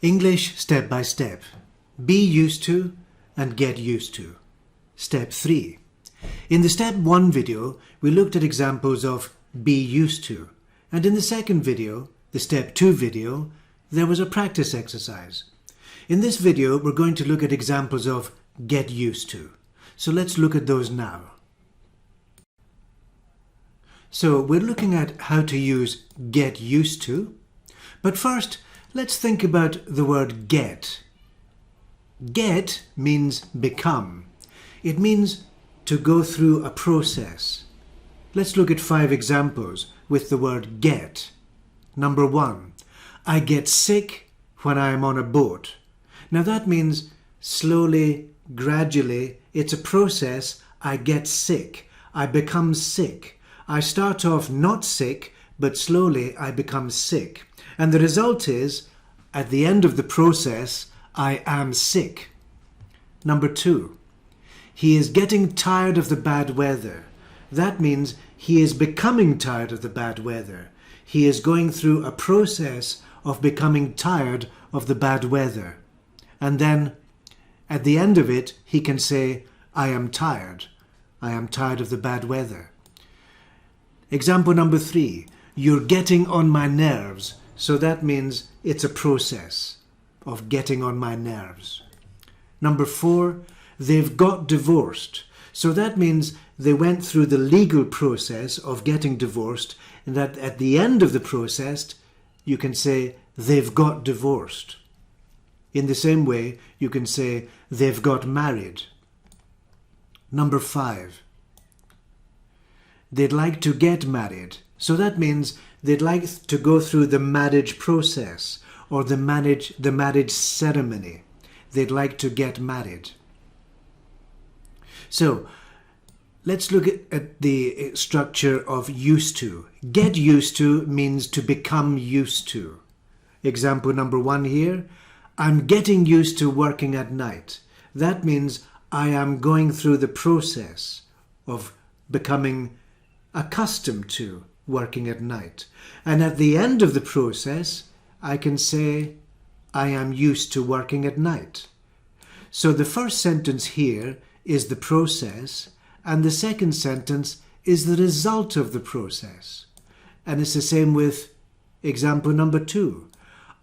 English step by step. Be used to and get used to. Step 3. In the step 1 video, we looked at examples of be used to. And in the second video, the step 2 video, there was a practice exercise. In this video, we're going to look at examples of get used to. So let's look at those now. So we're looking at how to use get used to. But first, let's think about the word get. Get means become. It means to go through a process. Let's look at 5 examples with the word get. Number 1, I get sick when I am on a boat. Now that means slowly, gradually, it's a process. I get sick. I become sick. I start off not sick, but slowly I become sick. And the result is, at the end of the process, I am sick. Number 2, he is getting tired of the bad weather. That means he is becoming tired of the bad weather. He is going through a process of becoming tired of the bad weather. And then, at the end of it, he can say, I am tired. I am tired of the bad weather. Example number 3, you're getting on my nerves. So that means it's a process of getting on my nerves. Number 4, they've got divorced. So that means they went through the legal process of getting divorced, and that at the end of the process, you can say they've got divorced. In the same way, you can say they've got married. Number 5, they'd like to get married. So that means they'd like to go through the marriage process or the marriage ceremony. They'd like to get married. So let's look at the structure of used to. Get used to means to become used to. Example number 1 here, I'm getting used to working at night. That means I am going through the process of becoming accustomed to working at night. And at the end of the process, I can say, I am used to working at night. So the first sentence here is the process, and the second sentence is the result of the process. And it's the same with example number 2.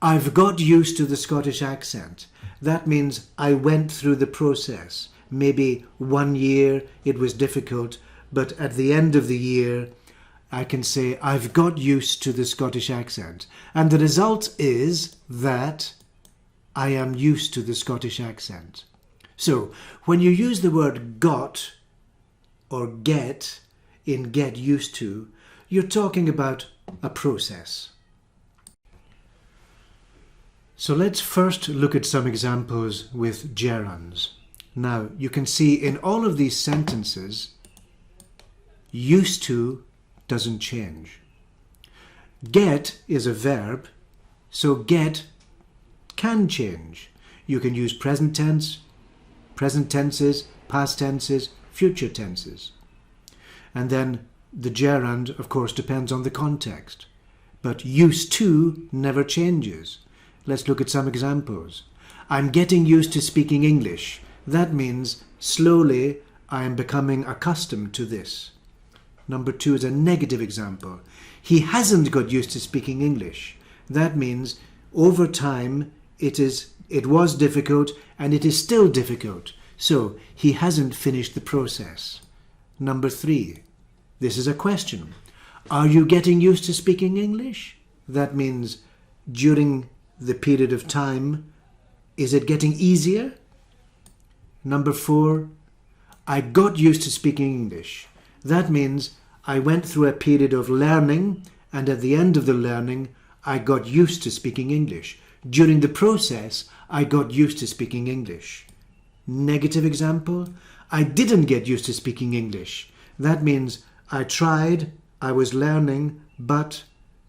I've got used to the Scottish accent. That means I went through the process. Maybe 1 year it was difficult, but at the end of the year, I can say I've got used to the Scottish accent. And the result is that I am used to the Scottish accent. So when you use the word got or get in get used to, you're talking about a process. So let's first look at some examples with gerunds. Now you can see in all of these sentences, used to doesn't change. Get is a verb, so get can change. You can use present tense, present tenses, past tenses, future tenses. And then the gerund, of course, depends on the context. But used to never changes. Let's look at some examples. I'm getting used to speaking English. That means slowly I am becoming accustomed to this. Number 2 is a negative example. He hasn't got used to speaking English. That means over time it was difficult and it is still difficult. So he hasn't finished the process. Number 3, this is a question. Are you getting used to speaking English? That means during the period of time, is it getting easier? Number 4, I got used to speaking English. That means I went through a period of learning, and at the end of the learning, I got used to speaking English. During the process, I got used to speaking English. Negative example, I didn't get used to speaking English. That means I tried, I was learning, but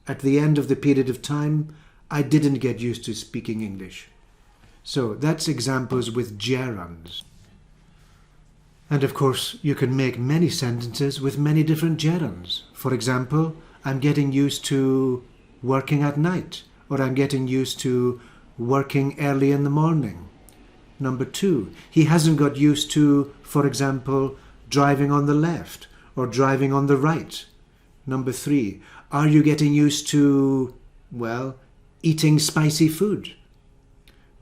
at the end of the period of time, I didn't get used to speaking English. So that's examples with gerunds. And of course, you can make many sentences with many different gerunds. For example, I'm getting used to working at night, or I'm getting used to working early in the morning. Number 2, he hasn't got used to, for example, driving on the left or driving on the right. Number 3, are you getting used to, well, eating spicy food?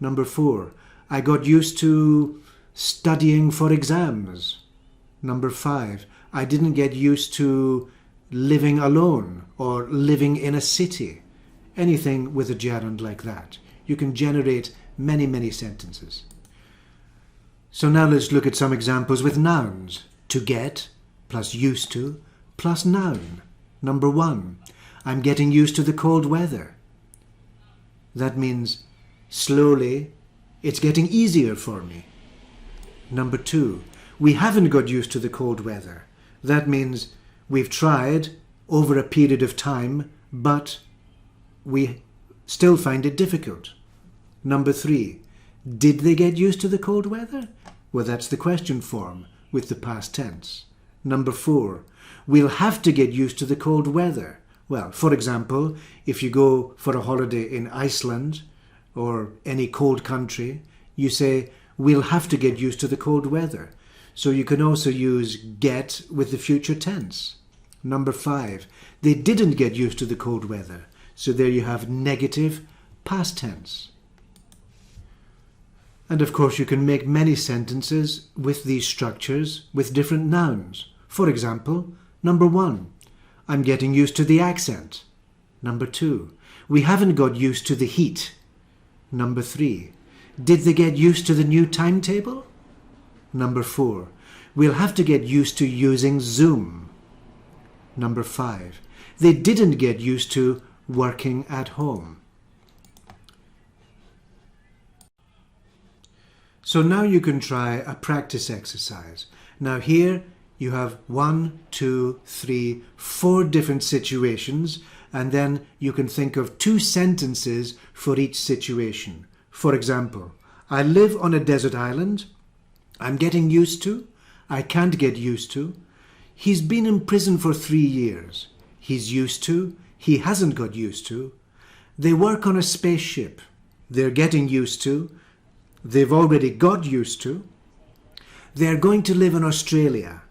Number 4, I got used to studying for exams. Number 5, I didn't get used to living alone or living in a city. Anything with a gerund like that. You can generate many, many sentences. So now let's look at some examples with nouns. To get plus used to plus noun. Number 1, I'm getting used to the cold weather. That means slowly it's getting easier for me. Number 2, we haven't got used to the cold weather. That means we've tried over a period of time, but we still find it difficult. Number 3, did they get used to the cold weather? Well, that's the question form with the past tense. Number 4, we'll have to get used to the cold weather. Well, for example, if you go for a holiday in Iceland or any cold country, you say, we'll have to get used to the cold weather. So you can also use get with the future tense. Number 5, they didn't get used to the cold weather. So there you have negative past tense. And of course you can make many sentences with these structures with different nouns. For example, number 1, I'm getting used to the accent. Number 2, we haven't got used to the heat. Number 3, did they get used to the new timetable? Number 4, we'll have to get used to using Zoom. Number 5, they didn't get used to working at home. So now you can try a practice exercise. Now here you have 1, 2, 3, 4 different situations, and then you can think of 2 sentences for each situation. For example, I live on a desert island. I'm getting used to. I can't get used to. He's been in prison for 3 years. He's used to. He hasn't got used to. They work on a spaceship. They're getting used to. They've already got used to. They're going to live in Australia.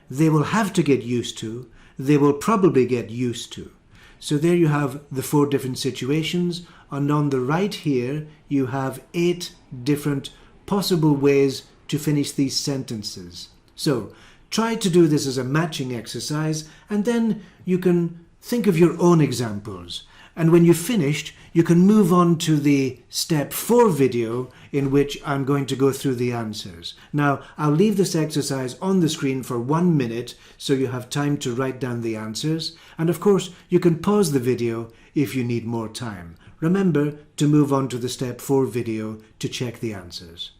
They will have to get used to. They will probably get used to. So there you have the 4 different situations, and on the right here you have 8 different possible ways to finish these sentences. So try to do this as a matching exercise, and then you can think of your own examples. And when you've finished, you can move on to the step 4 video in which I'm going to go through the answers. Now, I'll leave this exercise on the screen for 1 minute so you have time to write down the answers. And of course, you can pause the video if you need more time. Remember to move on to the step 4 video to check the answers.